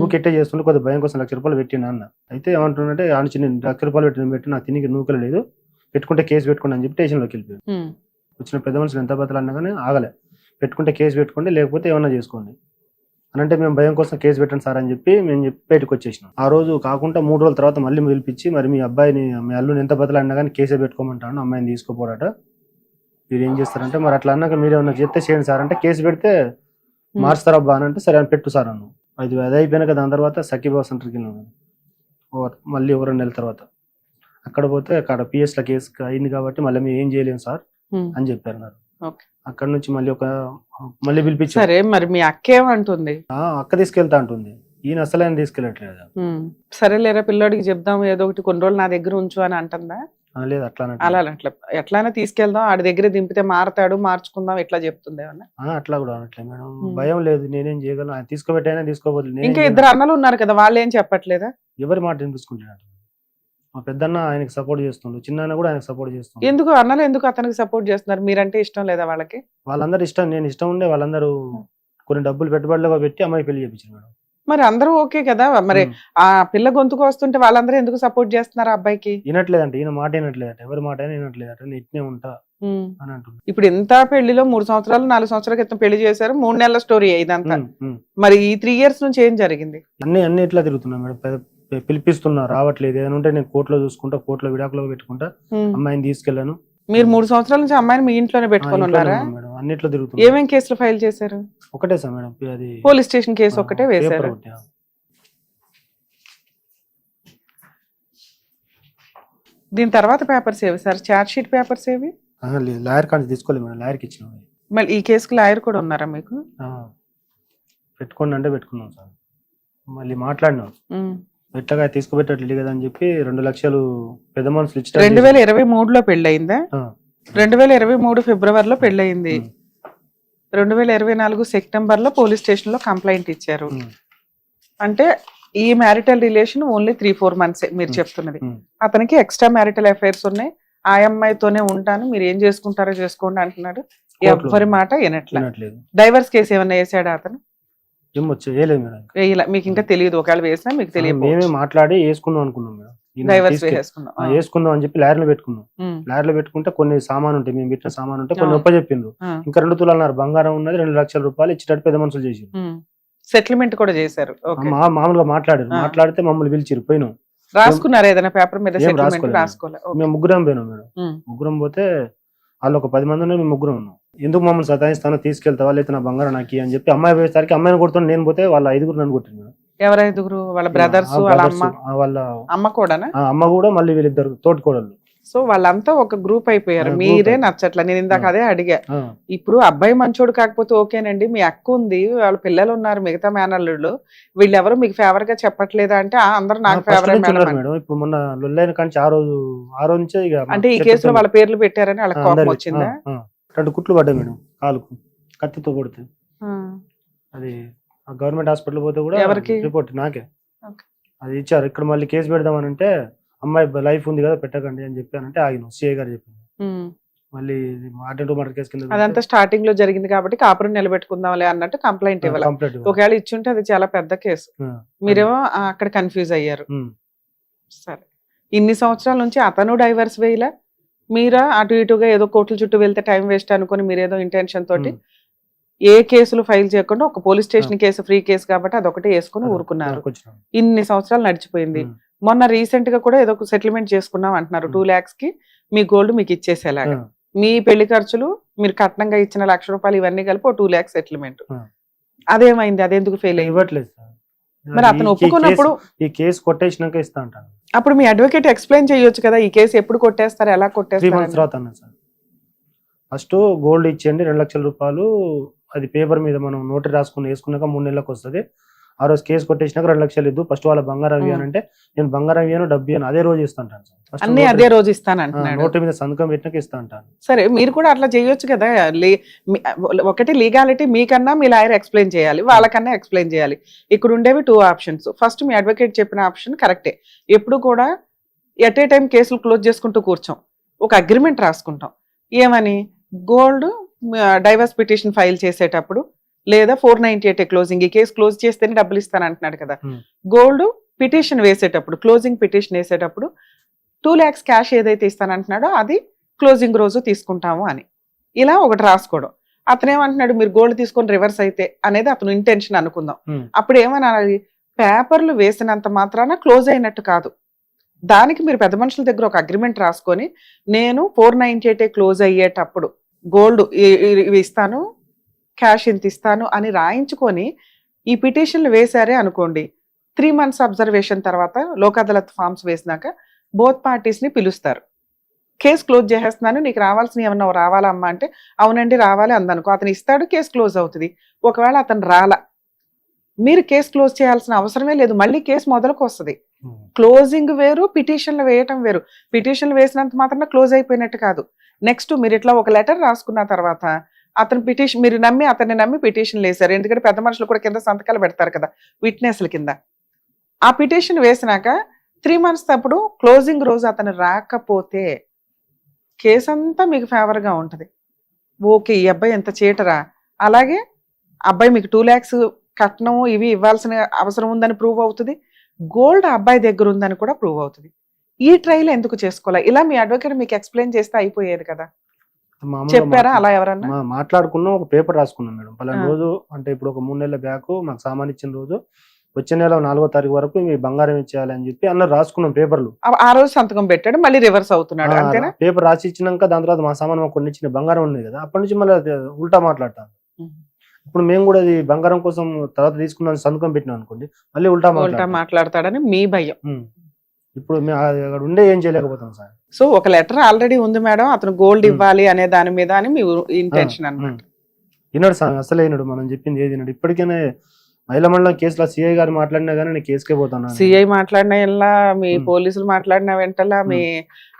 ఊకెట్టే చేస్తుంటే కొద్దిగా భయం కోసం ₹1,00,000 పెట్టినా అన్న. అయితే ఏమంటున్నానంటే ₹1,00,000 పెట్టి నాకు తినికి నూకలు లేదు, పెట్టుకుంటే కేసు పెట్టుకోండి అని చెప్పి స్టేషన్లోకి వెళ్ళిపోయాడు. వచ్చిన పెద్ద మనుషులు ఎంత బతలు అన్నా కానీ ఆగలే. పెట్టుకుంటే కేసు పెట్టుకోండి, లేకపోతే ఏమన్నా చేసుకోండి అని అంటే మేము భయం కోసం కేసు పెట్టండి సార్ అని చెప్పి మేము చెప్పి బయటకు వచ్చేసినాం. ఆ రోజు కాకుండా 3 రోజుల తర్వాత మళ్ళీ పిలిపించి మరి మీ అబ్బాయిని, మీ అల్లుని ఎంత బతలు అన్నా కానీ కేసే పెట్టుకోమంటాను, అమ్మాయిని తీసుకోపోడట, మీరు ఏం చేస్తారంటే మరి అట్లా అన్నాక మీరు ఏమన్నా చెప్తే చేయండి సార్ అంటే కేసు పెడితే మార్చుతారా అబ్బా అని అంటే సరే అని పెట్టు సార్ అన్నాను. అది అయిపోయినాక దాని తర్వాత సఖీబాబు సెంటర్కి వెళ్ళాను మళ్ళీ 2 నెలల తర్వాత. అక్కడ పోతే అక్కడ పిఎస్లో కేసు అయింది కాబట్టి మళ్ళీ మేము ఏం చేయలేము సార్ అని చెప్పారు. ఓకే. అక్కడ నుంచి మళ్ళీ పిలిపించారు. సరే మరి మీ అక్క ఏమంటుంది? అక్క తీసుకెళ్తా అంటుంది, ఈయన అసలు ఆయన తీసుకెళ్ళట్లేదు. సరేలేరా పిల్లోడికి చెప్దాం ఏదో ఒకటి, కొన్ని రోజులు నా దగ్గర ఉంచు అని అంటుందా? లేదు అట్లా అలా అట్లా ఎట్లానే తీసుకెళ్దాం, ఆడి దగ్గర దింపితే మారతాడు, మార్చుకుందాం ఇట్లా చెప్తుంది ఏమన్నా? అట్లా కూడా అనట్లేదు మేడం, భయం లేదు, నేనేం చేయగలను, ఆయన తీసుకోబెట్టైనా తీసుకోబోతుంది. ఇంకా ఇద్దరు అన్నలు ఉన్నారు కదా, వాళ్ళు ఏం చెప్పట్లేదా? ఎవరి మాట వినిపించుకుంటున్నాడు. మా పెద్దన్న ఆయనకి సపోర్ట్ చేస్తుండు, చిన్న కూడా ఆయనకు సపోర్ట్ చేస్తుండు. ఎందుకు అన్నలు ఎందుకు అతనికి సపోర్ట్ చేస్తున్నారు? మీరంటే ఇష్టం లేదా వాళ్ళకి? వాళ్ళందరూ ఇష్టం, నేను ఇష్టం ఉండే వాళ్ళందరూ కొన్ని డబ్బులు పెట్టుబడిలో పెట్టి అమ్మాయి పెళ్లి చేయించారు మేడం. మరి అందరూ ఓకే కదా, మరి ఆ పిల్ల గొంతుకు వస్తుంటే వాళ్ళందరూ ఎందుకు సపోర్ట్ చేస్తున్నారు అబ్బాయికి? వినట్లేదంట, ఈయన మాట వినట్లేదట, ఎవరి మాట అయినా వినట్లేదట, నేను ఇట్నే ఉంటా అని అంటుంది. ఇప్పుడు ఇంత పెళ్లిలో 3 సంవత్సరాలు 4 సంవత్సరాల క్రితం పెళ్లి చేశారు, 3 నెలల స్టోరీ ఇదంతా. మరి ఈ 3 years నుంచి ఏం జరిగింది? అన్ని ఇట్లా తిరుగుతున్నా మేడం, పిలిపిస్తున్నా రావట్లేదు, ఏదైనా ఉంటే నేను కోర్టులో చూసుకుంటా, కోర్టులో విడాకులో పెట్టుకుంటా, అమ్మాయిని తీసుకెళ్లాను. మీరు 3 సంవత్సరాల నుంచి అమ్మాయిని మీ ఇంట్లోనే పెట్టుకొని ఉన్నారా? అన్నిట్లో తిరుగుతున్నా. ఏమేం కేసులు ఫైల్ చేశారు? ఒకటే సార్ మేడం, అది పోలీస్ స్టేషన్ కేసు ఒకటే వేశారు. దీని తర్వాత పేపర్స్ ఏవి సార్? చార్జ్ షీట్ పేపర్స్ ఏవి? లాయర్ కానీ తీసుకోలేదు మేడం, లాయర్కి ఇచ్చిన. మళ్ళీ ఈ కేసుకి లాయర్ కూడా ఉన్నారా మీకు? పెట్టుకోండి అంటే పెట్టుకున్నాం సార్, మళ్ళీ మాట్లాడినాం, ఎట్లాగా తీసుకుపెట్టట్లేదు కదా అని చెప్పి 2 లక్షలు పెద్ద మనుషులు ఇచ్చారు. 2023లో పెళ్ళయిందా? 2023 ఫిబ్రవరిలో పెళ్ళయింది. 2024 సెప్టెంబర్ లో పోలీస్ స్టేషన్ లో కంప్లైంట్ ఇచ్చారు. అంటే ఈ మ్యారిటల్ రిలేషన్ ఓన్లీ 3-4 months మీరు చెప్తున్నది. అతనికి ఎక్స్ట్రా మ్యారిటల్ అఫైర్స్ ఉన్నాయి, ఆ అమ్మాయితోనే ఉంటాను, మీరు ఏం చేసుకుంటారో చేసుకోండి అంటున్నాడు. ఎవరి మాట వినట్లేదు. డైవర్స్ కేసు ఏమన్నా వేసాడా అతను? మీకు ఇంకా తెలియదు, ఒకవేళ వేసినా మీకు తెలియదు. మేమే మాట్లాడి వేసుకుందాం అనుకున్నాం మేడం, డైవర్స్ వేసుకుందాం అని చెప్పి లాయర్లో పెట్టుకున్నాం. లాయర్లో పెట్టుకుంటే కొన్ని సామాన్ ఉంటాయి, మేము పెట్టిన సామాన్ ఉంటే కొన్ని ఒప్ప చెప్పిండ్రు. ఇంకా 2 తులాలు బంగారం ఉన్నది, 2 లక్షల రూపాయలు ఇచ్చేటట్టు పెద్ద మనుషులు చేసి సెటిల్మెంట్ కూడా చేశారు. మామూలుగా మాట్లాడారు, మాట్లాడితే మమ్మల్ని పిలిచిరు, పోయినాం. రాసుకున్నారు ఏదైనా పేపర్ మీద? రాసుకోలేదు. మేము 3 పోయినాం మేడం. 3 పోతే వాళ్ళు ఒక 10 మంది ఉన్నారు, మేము 3 ఉన్నాం. ఎందుకు మమ్మల్ని సతాయిస్తానో, తీసుకెళ్తా వాళ్ళైతే నా బంగారం నాకు అని చెప్పి అమ్మాయి పోయేసరికి అమ్మాయిని కొడుతున్నా, నేను పోతే వాళ్ళ 5 నన్ను కొట్టింది మేడం. ఎవరు 5? వాళ్ళ బ్రదర్స్, వాళ్ళ అమ్మ కూడా? అమ్మ కూడా, మళ్ళీ వీళ్ళిద్దరు తోటికోడళ్ళు. సో వాళ్ళంతా ఒక గ్రూప్ అయిపోయారు, మీరే నచ్చట్లా. నేను ఇందాక అదే అడిగా. ఇప్పుడు అబ్బాయి మంచోడు కాకపోతే ఓకేనండి, మీ అక్క ఉంది, వాళ్ళ పిల్లలు ఉన్నారు, మిగతా మేనల్లుళ్ళు, వీళ్ళెవరు మీకు ఫేవర్ గా చెప్పట్లేదా అంటే అందరూ నాకు ఫేవర్ మేడం. ఇప్పుడు మొన్న లొల్లైన కానీ ఆ రోజు నుంచే అంటే ఈ కేసులో వాళ్ళ పేర్లు పెట్టారని వాళ్ళకి కోపం వచ్చిందా? 2 కుట్లు పడ్డాయి మేడం కాలుకు, కత్తితో కొడితే. అది గవర్నమెంట్ హాస్పిటల్ పోతే కూడా రిపోర్ట్ నాకే అది ఇచ్చారు. ఇక్కడ మళ్ళీ కేసు పెడదామని అంటే అమ్మాయి లైఫ్ ఉంది కదా పెట్టకండి అని చెప్పానంటే ఆగిన సిఐ గారు చెప్పింది. మళ్ళీ మర్డర్ కేసు కింద అదంతా స్టార్టింగ్ లో జరిగింది కాబట్టి కాపురం నిలబెట్టుకుందాంలే అన్నట్టు కంప్లైంట్ ఇవ్వాలి. ఒకవేళ ఇచ్చుంటే అది చాలా పెద్ద కేసు, మీరేమో అక్కడ కన్ఫ్యూజ్ అయ్యారు. సరే, ఇన్ని సంవత్సరాల నుంచి అతను డైవర్స్ వేయలే, మీరా అటు ఇటుగా ఏదో కోర్టుల చుట్టూ వెళ్తే టైం వేస్ట్ అనుకుని మీరేదో ఇంటెన్షన్ తోటి ఏ కేసులు ఫైల్ చేయకుండా ఒక police station case, free case కాబట్టి అదొకటి వేసుకుని ఊరుకున్నారు. ఇన్ని సంవత్సరాలు నడిచిపోయింది. మొన్న రీసెంట్ గా కూడా ఏదో ఒక సెటిల్మెంట్ చేసుకున్నాం అంటున్నారు, 2 lakhs కి మీ గోల్డ్ మీకు ఇచ్చేసేలాగా. మీ పెళ్లి ఖర్చులు, మీరు కట్నంగా ఇచ్చిన ₹1,00,000 ఇవన్నీ కలిపి 2 lakhs సెటిల్మెంట్. అదేమైంది? అదేందుకు ఫెయిల్ ఇవ్వట్లేదు? మరి అతను ఒప్పుకున్నప్పుడు ఈ కేసు కొట్టేసినాక ఇస్తా అంటాను. అప్పుడు మీ అడ్వకేట్ ఎక్స్ప్లెయిన్ చేయొచ్చు కదా, ఈ కేసు ఎప్పుడు కొట్టేస్తారు, ఎలా కొట్టేస్తారు? 3 months తర్వాత అన్నారు సార్. ఫస్ట్ గోల్డ్ ఇచ్చేయండి, ₹2,00,000, అది పేపర్ మీద మనం నోటరీ రాసుకుని వేసుకున్నాక 3 నెలలకు వస్తుంది. ఆ రోజు కేసు కొట్టేసినాక 2 లక్షలు ఇద్దు, ఫస్ట్ వాళ్ళ బంగారం ఇవ్వనంటే నేను బంగారం ఇవ్వను, డబ్బు ఇవ్వను, అదే రోజు ఇస్తా అంటాను. అన్ని అదే రోజు ఇస్తాను అంటున్నాడు, నోటరీ మీద సంతకం పెట్టినాక ఇస్తా అంటాను. సరే, మీరు కూడా అట్లా చేయొచ్చు కదా. ఒకటి లీగాలిటీ మీకన్నా మీ లాయర్ ఎక్స్ప్లెయిన్ చేయాలి, వాళ్ళకన్నా ఎక్స్ప్లెయిన్ చేయాలి. ఇక్కడ ఉండేవి 2 options. ఫస్ట్ మీ అడ్వకేట్ చెప్పిన ఆప్షన్ కరెక్టే. ఎప్పుడు కూడా ఎట్ ఏ టైం కేసులు క్లోజ్ చేసుకుంటూ కూర్చోం, ఒక అగ్రిమెంట్ రాసుకుంటాం. ఏమని? గోల్డ్ డైవర్స్ పిటిషన్ ఫైల్ చేసేటప్పుడు లేదా 498 క్లోజింగ్, ఈ కేసు క్లోజ్ చేస్తేనే డబ్బులు ఇస్తాను అంటున్నాడు కదా. గోల్డ్ పిటిషన్ వేసేటప్పుడు, క్లోజింగ్ పిటిషన్ వేసేటప్పుడు 2 lakhs క్యాష్ ఏదైతే ఇస్తానంటున్నాడో అది క్లోజింగ్ రోజు తీసుకుంటాము అని ఇలా ఒకటి రాసుకోవడం. అతను ఏమంటున్నాడు, మీరు గోల్డ్ తీసుకొని రివర్స్ అయితే అనేది అతను ఇంటెన్షన్ అనుకుందాం. అప్పుడు ఏమనాలి, పేపర్లు వేసినంత మాత్రాన క్లోజ్ అయినట్టు కాదు. దానికి మీరు పెద్ద మనుషుల దగ్గర ఒక అగ్రిమెంట్ రాసుకొని, నేను 498 క్లోజ్ అయ్యేటప్పుడు గోల్డ్ ఇవి ఇస్తాను, క్యాష్ ఇంత ఇస్తాను అని రాయించుకొని ఈ పిటిషన్లు వేశారే అనుకోండి, 3 months అబ్జర్వేషన్ తర్వాత లోక్ అదాలత్ ఫార్మ్స్ వేసినాక బోత్ పార్టీస్ ని పిలుస్తారు. కేసు క్లోజ్ చేసేస్తున్నాను, నీకు రావాల్సిన ఏమన్నా రావాలా అమ్మా అంటే అవునండి రావాలి అందనుకో, అతను ఇస్తాడు, కేసు క్లోజ్ అవుతుంది. ఒకవేళ అతను రాలా, మీరు కేసు క్లోజ్ చేయాల్సిన అవసరమే లేదు, మళ్ళీ కేసు మొదలుకు వస్తుంది. క్లోజింగ్ వేరు, పిటిషన్లు వేయటం వేరు. పిటిషన్లు వేసినంత మాత్రం క్లోజ్ అయిపోయినట్టు కాదు. నెక్స్ట్ మీరు ఇట్లా ఒక లెటర్ రాసుకున్న తర్వాత అతను పిటిషన్, మీరు నమ్మి అతన్ని నమ్మి పిటిషన్లు వేశారు, ఎందుకంటే పెద్ద మనుషులు కూడా కింద సంతకాలు పెడతారు కదా విట్నెస్ల కింద. ఆ పిటిషన్ వేసినాక 3 months అప్పుడు క్లోజింగ్ రోజు అతను రాకపోతే కేసు అంతా మీకు ఫేవర్గా ఉంటుంది. ఓకే, ఈ అబ్బాయి ఎంత చీటరా, అలాగే అబ్బాయి మీకు 2 lakhs కట్నం ఇవి ఇవ్వాల్సిన అవసరం ఉందని ప్రూవ్ అవుతుంది, గోల్డ్ అబ్బాయి దగ్గర ఉందని కూడా ప్రూవ్ అవుతుంది. ఈ ట్రైల్ ఎందుకు చేసుకోవాలి? ఇలా మీ అడ్వకేట్ మీకు ఎక్స్ప్లెయిన్ చేస్తే అయిపోయేది కదా. చెప్పారా అలా ఎవరన్నా? మాట్లాడుకున్నాం, ఒక పేపర్ రాసుకున్నాం మేడం. పలానా రోజు అంటే ఇప్పుడు ఒక 3 నెలల బ్యాక్ మాకు సామాన్ ఇచ్చిన రోజు వచ్చే నెల 4వ తారీఖు వరకు మీ బంగారం ఇచ్చేయాలి అని చెప్పి అన్న రాసుకున్నాం పేపర్లు. ఆ రోజు సంతకం పెట్టాడు, మళ్ళీ రివర్స్ అవుతున్నాడు అంతేనా? పేపర్ రాసి ఇచ్చినాక దాని తర్వాత మా సామాన్ మాకు కొన్ని ఇచ్చిన బంగారం ఉంది కదా, అప్పటి నుంచి మళ్ళీ ఉల్టా మాట్లాడతాను. ఇప్పుడు మేము కూడా అది బంగారం కోసం తర్వాత తీసుకున్నాం సంతకం పెట్టినాం అనుకోండి, మళ్ళీ ఉల్టా మాట్లాడతాడని మీ భయం. ఇప్పుడు మేము అక్కడ ఉండే ఏం చేయలేకపోతాం సార్. సో ఒక లెటర్ ఆల్రెడీ ఉంది మేడం, అతను గోల్డ్ ఇవ్వాలి అనే దాని మీద అని మీ ఇంటెన్షన్ అన్నమాట. విన్నాడు సార్, అసలు అయినాడు, మనం చెప్పింది ఏది విన్నాడు. ఇప్పటికైనా మహిళా మండలం కేసులో సిఐ గారు మాట్లాడినా కానీ నేను కేసుకే పోతాను. సిఐ మాట్లాడినా వినలా, మీ పోలీసులు మాట్లాడినా వెంటలా, మీ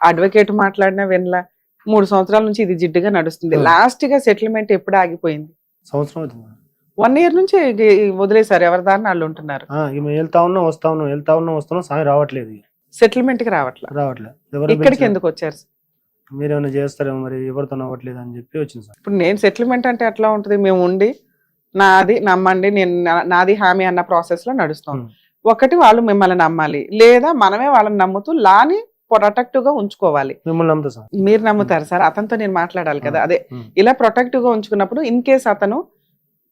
అడ్వకేట్ మాట్లాడినా వినలా. 3 సంవత్సరాల నుంచి ఇది జిడ్డుగా నడుస్తుంది. లాస్ట్ గా సెటిల్మెంట్ ఎప్పుడు ఆగిపోయింది? సంవత్సరం అవుతుంది. 1 year నుంచి వదిలేసారు, ఎవరి దారిని వాళ్ళు ఉంటున్నారు. వెళ్తా ఉన్నాం వస్తున్నాం సాయం రావట్లేదు, సెటిల్మెంట్ కి రావట్లేదు. ఇక్కడికి ఎందుకు వచ్చారు? మీరేమైనా చేస్తారేమో మరి, ఎవరితో అవ్వట్లేదు అని చెప్పి వచ్చింది సార్. ఇప్పుడు నేను సెటిల్మెంట్ అంటే ఎట్లా ఉంటుంది, మేము ఉండి నాది నమ్మండి, నేను నాది హామీ అన్న ప్రాసెస్ లో నడుస్తాం. ఒకటి వాళ్ళు మిమ్మల్ని నమ్మాలి, లేదా మనమే వాళ్ళని నమ్ముతూ లాని ప్రొటెక్టివ్ గా ఉంచుకోవాలి. మిమ్మల్ని నమ్ముతా సార్. మీరు నమ్ముతారు సార్, అతనితో నేను మాట్లాడాలి కదా. అదే ఇలా ప్రొటెక్టివ్ గా ఉంచుకున్నప్పుడు ఇన్ కేస్ అతను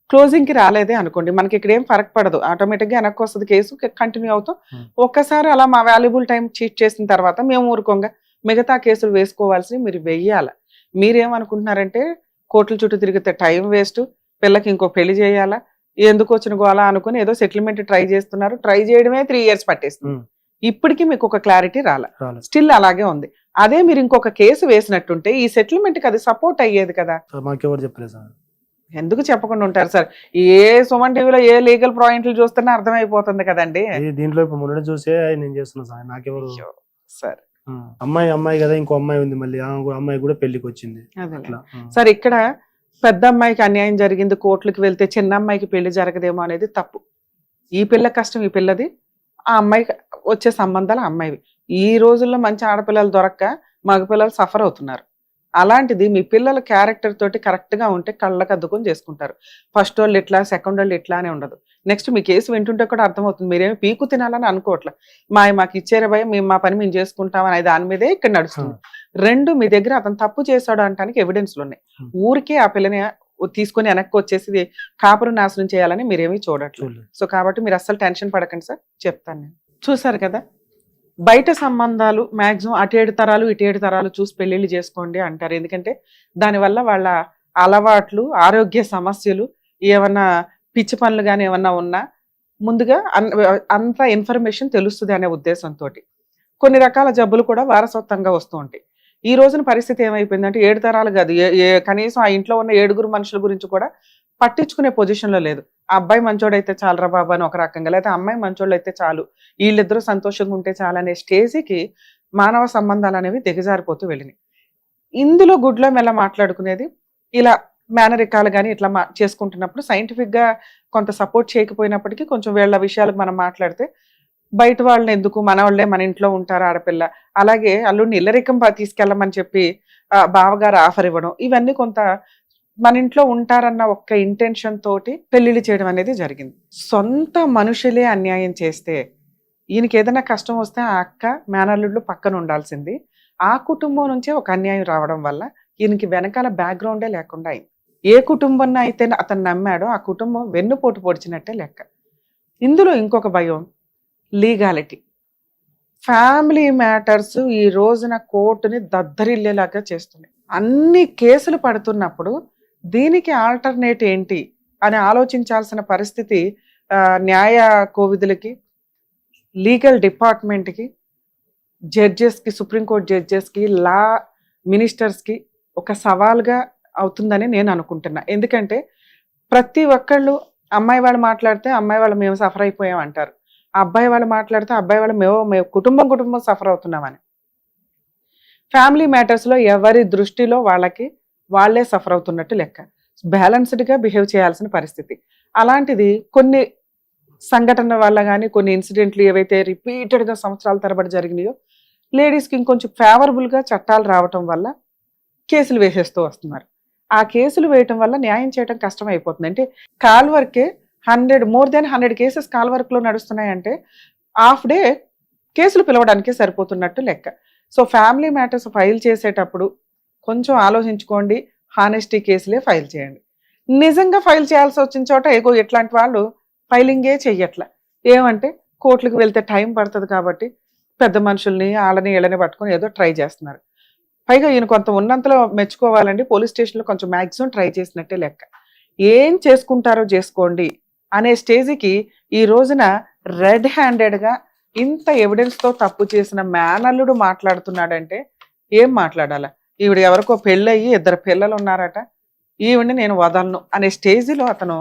క్లోజింగ్ కి రాలేదే అనుకోండి, మనకి ఇక్కడ ఏం ఫరక్ పడదు, ఆటోమేటిక్ గా వెనక్కి వస్తుంది, కేసు కంటిన్యూ అవుతాం. ఒక్కసారి అలా మా వాల్యుబుల్ టైం చీట్ చేసిన తర్వాత మేము ఊరుకోంగా మిగతా కేసులు వేసుకోవాల్సి మీరు వెయ్యాలి. మీరేమనుకుంటున్నారంటే కోర్టుల చుట్టూ తిరిగితే టైం వేస్ట్, పిల్లకి ఇంకో పెళ్లి చేయాలా, ఎందుకు వచ్చిన గోలా అనుకుని ఏదో సెటిల్మెంట్ ట్రై చేస్తున్నారు. ట్రై చేయడమే 3 years పట్టేస్తుంది. ఇప్పటికీ మీకు ఒక క్లారిటీ రాలే, స్టిల్ అలాగే ఉంది. అదే మీరు ఇంకొక కేసు వేసినట్టుంటే ఈ సెటిల్మెంట్ కి అది సపోర్ట్ అయ్యేది కదా. మాకెవరు చెప్పలేదు సార్. ఎందుకు చెప్పకుండా ఉంటారు సార్? ఏ సుమన్ టీవీలో ఏ లీగల్ పాయింట్లు చూస్తున్నా అర్థమైపోతుంది కదండి. దీంట్లో ఇప్పుడు మొన్న చూసే నేను చేస్తున్నా సార్. నాకెవరు సార్, అమ్మాయి కదా, ఇంకో అమ్మాయి ఉంది, మళ్ళీ అమ్మాయి కూడా పెళ్లికి వచ్చింది. సార్ ఇక్కడ పెద్ద అమ్మాయికి అన్యాయం జరిగింది, కోర్టులకు వెళ్తే చిన్న అమ్మాయికి పెళ్లి జరగదేమో అనేది తప్పు. ఈ పిల్ల కష్టం ఈ పిల్లది, ఆ అమ్మాయికి వచ్చే సంబంధాలు అమ్మాయివి. ఈ రోజుల్లో మంచి ఆడపిల్లలు దొరక్క మగపిల్లలు సఫర్ అవుతున్నారు. అలాంటిది మీ పిల్లల క్యారెక్టర్ తోటి కరెక్ట్ గా ఉంటే కళ్ళకు అద్దుకొని చేసుకుంటారు. ఫస్ట్ వాళ్ళు ఇట్లా, సెకండ్ వాళ్ళు ఇట్లా అనే ఉండదు. నెక్స్ట్ మీ కేసు వింటుంటే కూడా అర్థమవుతుంది, మీరేమి పీకు తినాలని అనుకోవట్లే, మాకు ఇచ్చారే భయం, మేము మా పని మేము చేసుకుంటాం అనే దాని మీదే ఇక్కడ నడుస్తుంది. 2 మీ దగ్గర అతను తప్పు చేశాడు అనడానికి ఎవిడెన్స్లు ఉన్నాయి. ఊరికే ఆ పిల్లని తీసుకొని వెనక్కి వచ్చేసి కాపురం నాశనం చేయాలని మీరేమీ చూడట్లేదు. సో కాబట్టి మీరు అస్సలు టెన్షన్ పడకండి సార్, చెప్తాను నేను. చూసారు కదా, బయట సంబంధాలు మాక్సిమం అటు 7 తరాలు ఇటు 7 తరాలు చూసి పెళ్లిళ్ళు చేసుకోండి అంటారు. ఎందుకంటే దానివల్ల వాళ్ళ అలవాట్లు, ఆరోగ్య సమస్యలు, ఏమన్నా పిచ్చి పనులు కానీ ఏమన్నా ఉన్నా ముందుగా అంత ఇన్ఫర్మేషన్ తెలుస్తుంది అనే ఉద్దేశంతో కొన్ని రకాల జబ్బులు కూడా వారసత్వంగా వస్తూ ఉంటాయి. ఈ రోజున పరిస్థితి ఏమైపోయిందంటే 7 తరాలు కాదు, కనీసం ఆ ఇంట్లో ఉన్న 7 మనుషుల గురించి కూడా పట్టించుకునే పొజిషన్లో లేదు. ఆ అబ్బాయి మంచోడైతే చాలరా బాబు అని ఒక రకంగా, లేకపోతే అమ్మాయి మంచోళ్ళు అయితే చాలు, వీళ్ళిద్దరూ సంతోషంగా ఉంటే చాలు అనే స్టేజ్కి మానవ సంబంధాలు అనేవి దిగజారిపోతూ వెళ్ళినాయి. ఇందులో గుడ్లో మెల్ల మాట్లాడుకునేది ఇలా మేనరికాలు కానీ ఇట్లా చేసుకుంటున్నప్పుడు సైంటిఫిక్గా కొంత సపోర్ట్ చేయకపోయినప్పటికీ కొంచెం వీళ్ళ విషయాలకు మనం మాట్లాడితే బయట వాళ్ళని ఎందుకు, మన వాళ్ళే మన ఇంట్లో ఉంటారు ఆడపిల్ల, అలాగే అల్లుడిని ఇల్లరికం తీసుకెళ్ళమని చెప్పి బావగారు ఆఫర్ ఇవ్వడం, ఇవన్నీ కొంత మన ఇంట్లో ఉంటారన్న ఒక్క ఇంటెన్షన్ తోటి పెళ్లిళ్ళు చేయడం అనేది జరిగింది. సొంత మనుషులే అన్యాయం చేస్తే ఈయనకి ఏదైనా కష్టం వస్తే ఆ అక్క మేనల్లుళ్ళు పక్కన ఉండాల్సింది. ఆ కుటుంబం నుంచే ఒక అన్యాయం రావడం వల్ల ఈయనకి వెనకాల బ్యాక్గ్రౌండే లేకుండా అయింది. ఏ కుటుంబాన్ని అయితే అతను నమ్మాడో ఆ కుటుంబం వెన్నుపోటు పొడిచినట్టే లెక్క. ఇందులో ఇంకొక భయం లీగాలిటీ. ఫ్యామిలీ మ్యాటర్స్ ఈ రోజున కోర్టుని దద్దరిల్లేలాగా చేస్తున్నాయి. అన్ని కేసులు పడుతున్నప్పుడు దీనికి ఆల్టర్నేట్ ఏంటి అని ఆలోచించాల్సిన పరిస్థితి న్యాయ కోవిదులకి, లీగల్ డిపార్ట్మెంట్కి, జడ్జెస్కి, సుప్రీంకోర్టు జడ్జెస్కి, లా మినిస్టర్స్కి ఒక సవాల్గా అవుతుందని నేను అనుకుంటున్నా. ఎందుకంటే ప్రతి ఒక్కళ్ళు అమ్మాయి వాళ్ళు మాట్లాడితే అమ్మాయి వాళ్ళు మేము సఫర్ అయిపోయాం అంటారు, అబ్బాయి వాళ్ళు మాట్లాడితే అబ్బాయి వాళ్ళు మేము కుటుంబం సఫర్ అవుతున్నామని. ఫ్యామిలీ మ్యాటర్స్లో ఎవరి దృష్టిలో వాళ్ళే సఫర్ అవుతున్నట్టు లెక్క. బ్యాలెన్స్డ్గా బిహేవ్ చేయాల్సిన పరిస్థితి. అలాంటిది కొన్ని సంఘటన వల్ల కానీ కొన్ని ఇన్సిడెంట్లు ఏవైతే రిపీటెడ్గా సంవత్సరాల తరబడి జరిగినాయో లేడీస్కి ఇంకొంచెం ఫేవరబుల్గా చట్టాలు రావటం వల్ల కేసులు వేసేస్తూ వస్తున్నారు. ఆ కేసులు వేయటం వల్ల న్యాయం చేయడం కష్టం అయిపోతుంది. అంటే కాల్ వర్కే more than 100 కేసెస్ కాల్ వర్క్లో నడుస్తున్నాయంటే హాఫ్ డే కేసులు పిలవడానికే సరిపోతున్నట్టు లెక్క. సో ఫ్యామిలీ మ్యాటర్స్ ఫైల్ చేసేటప్పుడు కొంచెం ఆలోచించుకోండి, హానెస్టీ కేసులే ఫైల్ చేయండి. నిజంగా ఫైల్ చేయాల్సి వచ్చిన చోట ఎట్లాంటి వాళ్ళు ఫైలింగే చెయ్యట్లే. ఏమంటే కోర్టులకు వెళ్తే టైం పడుతుంది కాబట్టి పెద్ద మనుషుల్ని వాళ్ళని వీళ్ళని పట్టుకొని ఏదో ట్రై చేస్తున్నారు. పైగా ఈయన కొంత ఉన్నంతలో మెచ్చుకోవాలండి, పోలీస్ స్టేషన్లో కొంచెం మ్యాక్సిమం ట్రై చేసినట్టే లెక్క. ఏం చేసుకుంటారో చేసుకోండి అనే స్టేజ్కి ఈ రోజున రెడ్ హ్యాండెడ్గా ఇంత ఎవిడెన్స్తో తప్పు చేసిన మేనల్లుడు మాట్లాడుతున్నాడంటే ఏం మాట్లాడాలా? ఈవిడ ఎవరికో పెళ్ళయ్యి 2 పిల్లలు ఉన్నారట, ఈవిడ్ని నేను వదలను అనే స్టేజ్లో అతను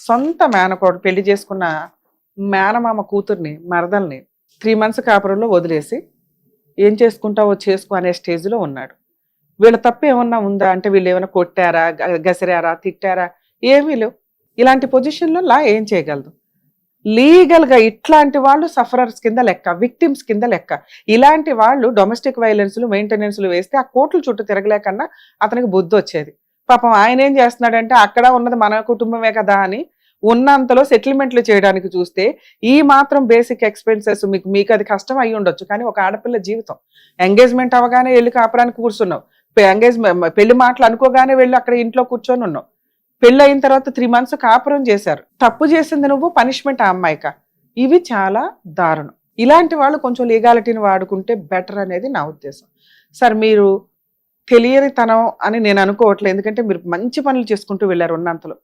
సొంత మేనకోడు పెళ్లి చేసుకున్న మేనమామ కూతుర్ని మరదల్ని 3 months కాపురంలో వదిలేసి ఏం చేసుకుంటావో చేసుకో అనే స్టేజ్లో ఉన్నాడు. వీళ్ళ తప్పు ఏమన్నా ఉందా అంటే వీళ్ళు ఏమైనా కొట్టారా, గసిరారా, తిట్టారా? ఏమీ లేవు. ఇలాంటి పొజిషన్లో లా ఏం చేయగలదు? లీగల్గా ఇట్లాంటి వాళ్ళు సఫరర్స్ కింద లెక్క, విక్టిమ్స్ కింద లెక్క. ఇలాంటి వాళ్ళు డొమెస్టిక్ వైలెన్స్లు మెయింటెనెన్స్లు వేస్తే ఆ కోర్టుల చుట్టూ తిరగలేకన్నా అతనికి బుద్ధి వచ్చేది. పాపం ఆయన ఏం చేస్తున్నాడంటే అక్కడ ఉన్నది మన కుటుంబమే కదా అని ఉన్నంతలో సెటిల్మెంట్లు చేయడానికి చూస్తే ఈ మాత్రం బేసిక్ ఎక్స్పెన్సెస్ మీకు అది కష్టం అయ్యి ఉండొచ్చు, కానీ ఒక ఆడపిల్ల జీవితం. ఎంగేజ్మెంట్ అవగానే వెళ్ళి కాపురానికి కూర్చున్నావు, పెళ్లి మాటలు అనుకోగానే వెళ్ళి అక్కడ ఇంట్లో కూర్చొని ఉన్నావు, పెళ్ళి అయిన తర్వాత 3 months కాపురం చేశారు. తప్పు చేసింది నువ్వు, పనిష్మెంట్ ఆ అమ్మాయిక. ఇవి చాలా దారుణం. ఇలాంటి వాళ్ళు కొంచెం లీగాలిటీని వాడుకుంటే బెటర్ అనేది నా ఉద్దేశం. సార్ మీరు తెలియనితనం అని నేను అనుకోవట్లేదు, ఎందుకంటే మీరు మంచి పనులు చేసుకుంటూ వెళ్ళారు ఉన్నంతలో.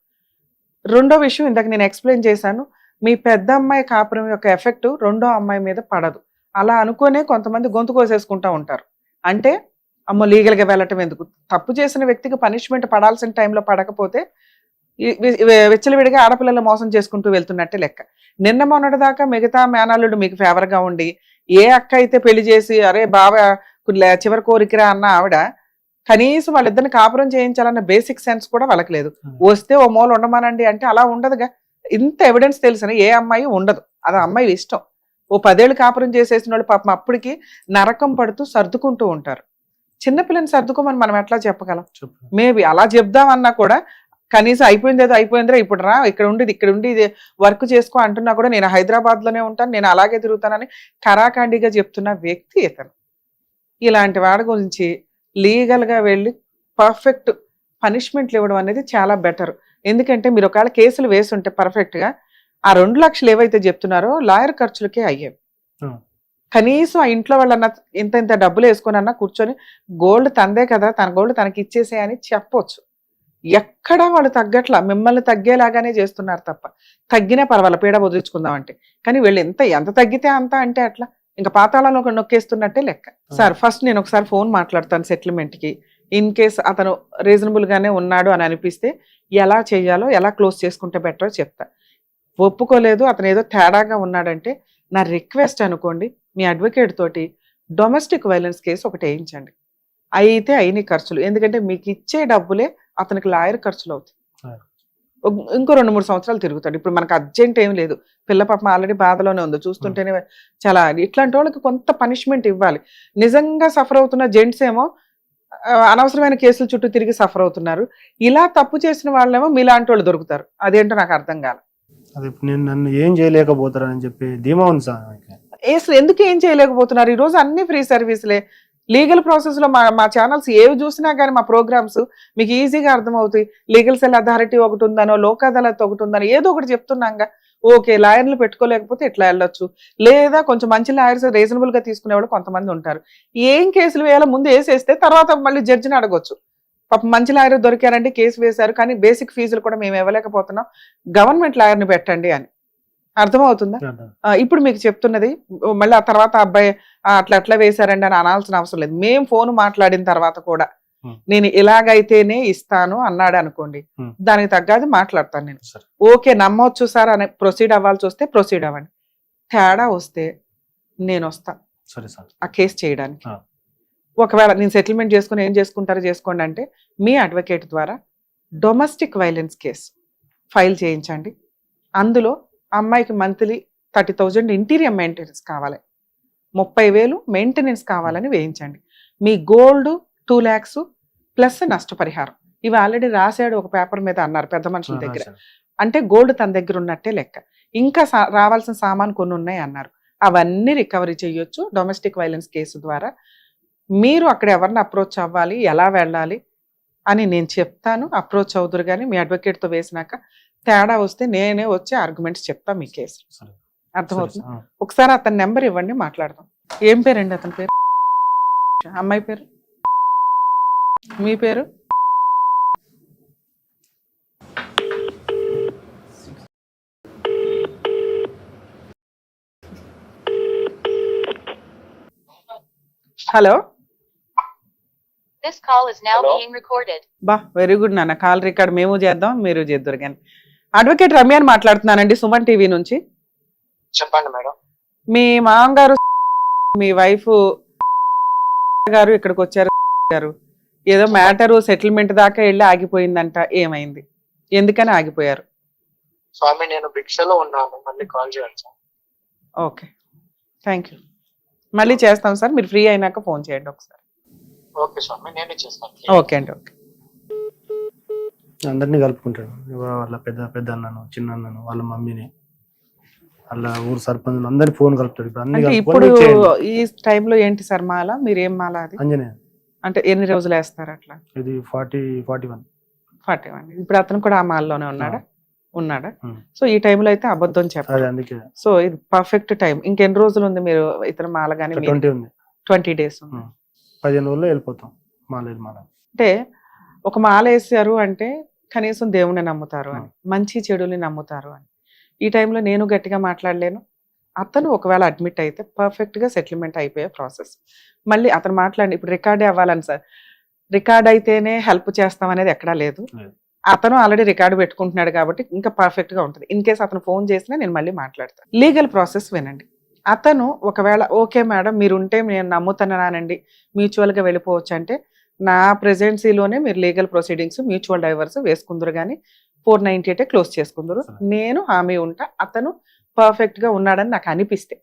రెండో విషయం ఇందాక నేను ఎక్స్ప్లెయిన్ చేశాను, మీ పెద్ద అమ్మాయి కాపురం యొక్క ఎఫెక్ట్ రెండో అమ్మాయి మీద పడదు. అలా అనుకునే కొంతమంది గొంతు కోసేసుకుంటూ ఉంటారు. అంటే అమ్మో లీగల్గా వెళ్ళటం ఎందుకు? తప్పు చేసిన వ్యక్తికి పనిష్మెంట్ పడాల్సిన టైంలో పడకపోతే విచ్చలవిడిగా ఆడపిల్లలు మోసం చేసుకుంటూ వెళ్తున్నట్టే లెక్క. నిన్న మొన్నటి దాకా మిగతా మేనల్లుడు మీకు ఫేవర్గా ఉండి ఏ అక్క అయితే పెళ్లి చేసి అరే బావ చివరి కోరికరా అన్న ఆవిడ కనీసం వాళ్ళిద్దరిని కాపురం చేయించాలన్న బేసిక్ సెన్స్ కూడా వాళ్ళకి లేదు. వస్తే ఓ మూల ఉండమానండి అంటే అలా ఉండదుగా. ఇంత ఎవిడెన్స్ తెలిసిన ఏ అమ్మాయి ఉండదు, అది అమ్మాయి ఇష్టం. ఓ 10 ఏళ్ళు కాపురం చేసేసిన వాళ్ళు పాపం అప్పటికి నరకం పడుతూ సర్దుకుంటూ ఉంటారు. చిన్నపిల్లని సర్దుకోమని మనం ఎట్లా చెప్పగలం? మేబీ అలా చెప్దామన్నా కూడా కనీసం అయిపోయిందిరా ఇప్పుడు రా ఇక్కడ ఉండి వర్క్ చేసుకో అంటున్నా కూడా నేను హైదరాబాద్లోనే ఉంటాను, నేను అలాగే తిరుగుతానని కరాఖండిగా చెప్తున్న వ్యక్తి ఇతను. ఇలాంటి వాడి గురించి లీగల్గా వెళ్ళి పర్ఫెక్ట్ పనిష్మెంట్లు ఇవ్వడం అనేది చాలా బెటర్. ఎందుకంటే మీరు ఒకవేళ కేసులు వేసి ఉంటే పర్ఫెక్ట్గా ఆ 2 లక్షలు ఏవైతే చెప్తున్నారో లాయర్ ఖర్చులకే అయ్యేవి. కనీసం ఆ ఇంట్లో వాళ్ళన్నా ఇంత డబ్బులు వేసుకొని అన్నా కూర్చొని గోల్డ్ తందే కదా, తన గోల్డ్ తనకి ఇచ్చేసే అని చెప్పొచ్చు. ఎక్కడా వాళ్ళు తగ్గట్లా, మిమ్మల్ని తగ్గేలాగానే చేస్తున్నారు తప్ప. తగ్గినా పర్వాలేదు పీడ వదిలించుకుందామంటే, కానీ వీళ్ళు ఎంత తగ్గితే అంత అంటే అట్లా ఇంకా పాతాళంలో నొక్కేస్తున్నట్టే లెక్క. సార్ ఫస్ట్ నేను ఒకసారి ఫోన్ మాట్లాడతాను సెటిల్మెంట్కి. ఇన్ కేస్ అతను రీజనబుల్గానే ఉన్నాడు అని అనిపిస్తే ఎలా చేయాలో, ఎలా క్లోజ్ చేసుకుంటే బెటరో చెప్తా. ఒప్పుకోలేదు అతను ఏదో తేడాగా ఉన్నాడంటే నా రిక్వెస్ట్ అనుకోండి, మీ అడ్వకేట్ తోటి డొమెస్టిక్ వైలెన్స్ కేసు ఒకటి వేయించండి. అయితే అయిన ఖర్చులు, ఎందుకంటే మీకు ఇచ్చే డబ్బులే అతనికి లాయర్ ఖర్చులు అవుతాయి. ఇంకో 2-3 సంవత్సరాలు తిరుగుతాడు. ఇప్పుడు మనకు అర్జెంట్ ఏం లేదు, పిల్ల పాపం ఆల్రెడీ బాధలోనే ఉంది, చూస్తుంటేనే చాలా. ఇట్లాంటి వాళ్ళకి కొంత పనిష్మెంట్ ఇవ్వాలి. నిజంగా సఫర్ అవుతున్న జెంట్స్ ఏమో అనవసరమైన కేసుల చుట్టూ తిరిగి సఫర్ అవుతున్నారు. ఇలా తప్పు చేసిన వాళ్ళేమో మీలాంటి వాళ్ళు దొరుకుతారు. అదేంటో నాకు అర్థం కాదు. నేను నన్ను ఏం చేయలేకపోతారని చెప్పి ధీమా ఉంది సార్. అసలు ఎందుకు ఏం చేయలేకపోతున్నారు? ఈరోజు అన్ని ఫ్రీ సర్వీసులే. లీగల్ ప్రాసెస్లో మా ఛానల్స్ ఏవి చూసినా కానీ మా ప్రోగ్రామ్స్ మీకు ఈజీగా అర్థమవుతాయి. లీగల్ సెల్ అథారిటీ ఒకటి ఉందనో, లోక్ అదాలత్ ఒకటి ఉందనో ఏదో ఒకటి చెప్తున్నాగా. ఓకే లాయర్లు పెట్టుకోలేకపోతే ఇట్లా వెళ్ళొచ్చు, లేదా కొంచెం మంచి లాయర్స్ రీజనబుల్గా తీసుకునేవాళ్ళు కొంతమంది ఉంటారు. ఏం కేసులు వేయాలో ముందు వేసేస్తే తర్వాత మళ్ళీ జడ్జిని అడగొచ్చు. పాపం మంచి లాయర్ దొరికారంటే కేసు వేశారు, కానీ బేసిక్ ఫీజులు కూడా మేము ఇవ్వలేకపోతున్నాం, గవర్నమెంట్ లాయర్ని పెట్టండి అని. అర్థమవుతుందా? అర్థం. ఇప్పుడు మీకు చెప్తున్నది మళ్ళీ ఆ తర్వాత అబ్బాయి అట్లా వేశారండి అని అనాల్సిన అవసరం లేదు. మేము ఫోన్ మాట్లాడిన తర్వాత కూడా నేను ఇలాగైతేనే ఇస్తాను అన్నాడు అనుకోండి, దానికి తగ్గది మాట్లాడతాను నేను. ఓకే నమ్మొచ్చు సార్ అని ప్రొసీడ్ అవ్వాల్సి వస్తే ప్రొసీడ్ అవ్వండి. తేడా వస్తే నేను వస్తా ఆ కేసు చేయడానికి. ఒకవేళ నేను సెటిల్మెంట్ చేసుకుని ఏం చేసుకుంటారో చేసుకోండి అంటే మీ అడ్వకేట్ ద్వారా డొమెస్టిక్ వైలెన్స్ కేసు ఫైల్ చేయించండి. అందులో అమ్మాయికి మంత్లీ 30,000 ఇంటీరియర్ మెయింటెనెన్స్ కావాలి, 30,000 మెయింటెనెన్స్ కావాలని వేయించండి. మీ గోల్డ్ 2 lakhs ప్లస్ నష్టపరిహారం ఇవి ఆల్రెడీ రాశాడు ఒక పేపర్ మీద అన్నారు పెద్ద మనుషుల దగ్గర. అంటే గోల్డ్ తన దగ్గర ఉన్నట్టే లెక్క. ఇంకా రావాల్సిన సామాన్ కొన్ని ఉన్నాయి అన్నారు, అవన్నీ రికవరీ చేయొచ్చు డొమెస్టిక్ వైలెన్స్ కేసు ద్వారా. మీరు అక్కడ ఎవరిని అప్రోచ్ అవ్వాలి, ఎలా వెళ్ళాలి అని నేను చెప్తాను. అప్రోచ్ అవుదురు కానీ మీ అడ్వకేట్తో వేసినాక తేడా వస్తే నేనే వచ్చి ఆర్గ్యుమెంట్స్ చెప్తా మీ కేసు. అర్థమవుతుంది? ఒకసారి అతని నెంబర్ ఇవ్వండి, మాట్లాడదాం. ఏం పేరండి అతని పేరు? అమ్మాయి పేరు? మీ పేరు? Hello. This call is now being recorded. బా వెరీ గుడ్ నాన్న. కాల్ రికార్డ్ మేము చేద్దాం, మీరు చేద్దరు కానీ. అడ్వకేట్ రమ్య అని మాట్లాడుతున్నానండి, సుమన్ టీవీ నుంచి. చెప్పండి మేడం. మీ మామగారు మీ వైఫ్ గారు ఇక్కడికి వచ్చారు గారు, ఏదో మ్యాటర్ సెటిల్మెంట్ దాకా వెళ్ళి ఆగిపోయిందంట, ఏమైంది, ఎందుకని ఆగిపోయారు? స్వామి నేను భిక్షలో ఉన్నాను, మళ్ళీ కాల్ చేయండి సార్. Okay thank you. మళ్ళీ చేస్తాం సార్, మీరు ఫ్రీ అయినాక ఫోన్ చేయండి ఒకసారి. ఓకే స్వామి నేనే చేస్తాను. ఓకే అండి. ఓకే. అందరినీ కలుపుకుంటాడు, వాళ్ళ పెద్ద అన్నను, చిన్న అన్నను, వాళ్ళ మమ్మీని, వాళ్ళ ఊరు సర్పంచ్ అందరినీ ఫోన్ కలుపుతాడు. అంటే ఇప్పుడు ఈ టైంలో ఏంటి సార్ మాల? మీరు ఏం మాల అది? అంజనేయ. అంటే ఎన్ని రోజులు వేస్తారు అట్లా? ఇది 41. ఇప్పుడు అతను కూడా ఆ మాల్లోనే ఉన్నాడా? సో ఈ టైంలో అయితే అబద్ధం చెప్పాలి. అందుకే సో ఇది పర్ఫెక్ట్ టైం. ఇంకెన్ని రోజులు ఉంది మీరు ఇతను మాల గానీ? 20 days ఉంది. 15 రోజుల్లో వెళ్ళిపోతాం మాల. అంటే ఒక మాల వేసారు అంటే కనీసం దేవుణ్ణి నమ్ముతారు అని, మంచి చెడుని నమ్ముతారు అని. ఈ టైంలో నేను గట్టిగా మాట్లాడలేను. అతను ఒకవేళ అడ్మిట్ అయితే పర్ఫెక్ట్ గా సెటిల్మెంట్ అయిపోయే ప్రాసెస్. మళ్ళీ అతను మాట్లాడి ఇప్పుడు రికార్డే అవ్వాలని సార్, రికార్డ్ అయితేనే హెల్ప్ చేస్తాం అనేది ఎక్కడా లేదు. అతను ఆల్రెడీ రికార్డు పెట్టుకుంటున్నాడు కాబట్టి ఇంకా పర్ఫెక్ట్ గా ఉంటుంది. ఇన్ కేసు అతను ఫోన్ చేసినా నేను మళ్ళీ మాట్లాడతాను. లీగల్ ప్రాసెస్ వినండి. అతను ఒకవేళ ఓకే మేడం మీరు ఉంటే నేను నమ్ముతున్నానండి, మ్యూచువల్ గా వెళ్ళిపోవచ్చు అంటే నా ప్రెజెన్సీలోనే మీరు లీగల్ ప్రొసీడింగ్స్ మ్యూచువల్ డైవర్స్ వేసుకుందరు కానీ 498 క్లోజ్ చేసుకుందరు. నేను హామీ ఉంటా అతను పర్ఫెక్ట్ గా ఉన్నాడని నాకు అనిపిస్తే.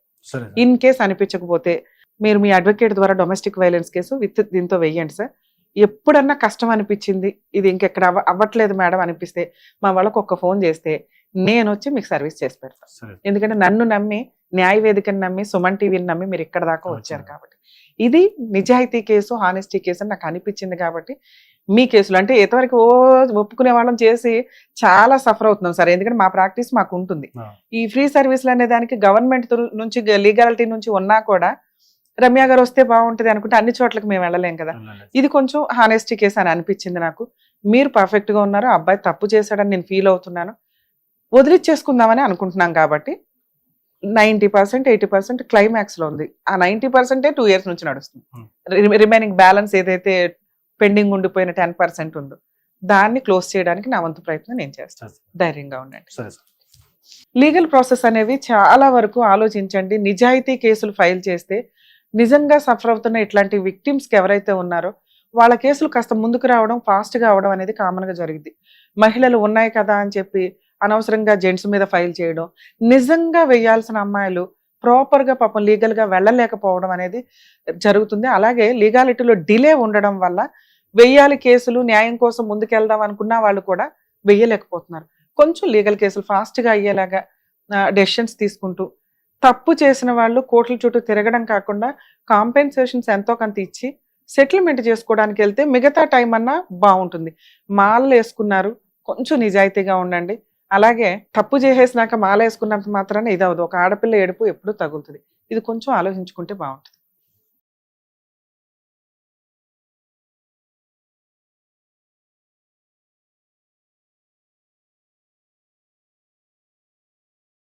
ఇన్ కేస్ అనిపించకపోతే మీరు మీ అడ్వకేట్ ద్వారా డొమెస్టిక్ వైలెన్స్ కేసు విత్ దీంతో వెయ్యండి సార్. ఎప్పుడన్నా కష్టం అనిపించింది, ఇది ఇంకెక్కడ అవ్వట్లేదు మేడం అనిపిస్తే మా వాళ్ళకు ఒక్క ఫోన్ చేస్తే నేను వచ్చి మీకు సర్వీస్ చేసి పెడతాను. ఎందుకంటే నన్ను నమ్మి, న్యాయ వేదికను నమ్మి, సుమన్ టీవీని నమ్మి మీరు ఇక్కడ దాకా వచ్చారు కాబట్టి. ఇది నిజాయితీ కేసు, హానెస్టీ కేసు అని నాకు అనిపించింది కాబట్టి మీ కేసులు అంటే ఎంతవరకు ఒప్పుకునే వాళ్ళని చేసి చాలా సఫర్ అవుతున్నాం సార్. ఎందుకంటే మా ప్రాక్టీస్ మాకు ఉంటుంది. ఈ ఫ్రీ సర్వీసులు అనే దానికి గవర్నమెంట్ నుంచి లీగాలిటీ నుంచి ఉన్నా కూడా రమ్య గారు వస్తే బాగుంటుంది అనుకుంటే అన్ని చోట్లకి మేము వెళ్ళలేం కదా. ఇది కొంచెం హానెస్టీ కేసు అని అనిపించింది నాకు. మీరు పర్ఫెక్ట్ గా ఉన్నారు, అబ్బాయి తప్పు చేశాడని నేను ఫీల్ అవుతున్నాను, వదిలిచ్చేసుకుందామని అనుకుంటున్నాం కాబట్టి 90% 80% క్లైమాక్స్ లో ఉంది. ఆ 90% 2 years నుంచి నడుస్తుంది. రిమైనింగ్ బ్యాలెన్స్ ఏదైతే పెండింగ్ ఉండిపోయిన 10% ఉందో దాన్ని క్లోజ్ చేయడానికి నా వంతు ప్రయత్నం నేను చేస్తాను. ధైర్యంగా ఉండండి. లీగల్ ప్రాసెస్ అనేవి చాలా వరకు ఆలోచించండి. నిజాయితీ కేసులు ఫైల్ చేస్తే నిజంగా సఫర్ అవుతున్న ఇట్లాంటి విక్టిమ్స్ కి ఎవరైతే ఉన్నారో వాళ్ళ కేసులు కాస్త ముందుకు రావడం, ఫాస్ట్ గా అవడం అనేది కామన్ గా జరిగింది. మహిళలు ఉన్నాయి కదా అని చెప్పి అనవసరంగా జెంట్స్ మీద ఫైల్ చేయడం, నిజంగా వేయాల్సిన అమ్మాయిలు ప్రాపర్ గా పాపం లీగల్ గా వెళ్ళలేకపోవడం అనేది జరుగుతుంది. అలాగే లీగాలిటీలో డిలే ఉండడం వల్ల వెయ్యాలి కేసులు, న్యాయం కోసం ముందుకెళ్దాం అనుకున్న వాళ్ళు కూడా వెయ్యలేకపోతున్నారు. కొంచెం లీగల్ కేసులు ఫాస్ట్ గా అయ్యేలాగా డెసిషన్స్ తీసుకుంటూ, తప్పు చేసిన వాళ్ళు కోర్టుల చుట్టూ తిరగడం కాకుండా కాంపెన్సేషన్స్ ఎంతో కొంత ఇచ్చి సెటిల్మెంట్ చేసుకోవడానికి వెళ్తే మిగతా టైం అన్నా బాగుంటుంది. మాలలు వేసుకున్నారు, కొంచెం నిజాయితీగా ఉండండి. అలాగే తప్పు చేసేసినాక మాల వేసుకున్నంత మాత్రాన ఇది అవదు. ఒక ఆడపిల్ల ఏడుపు ఎప్పుడూ తగులుతుంది. ఇది కొంచెం ఆలోచించుకుంటే బాగుంటుంది.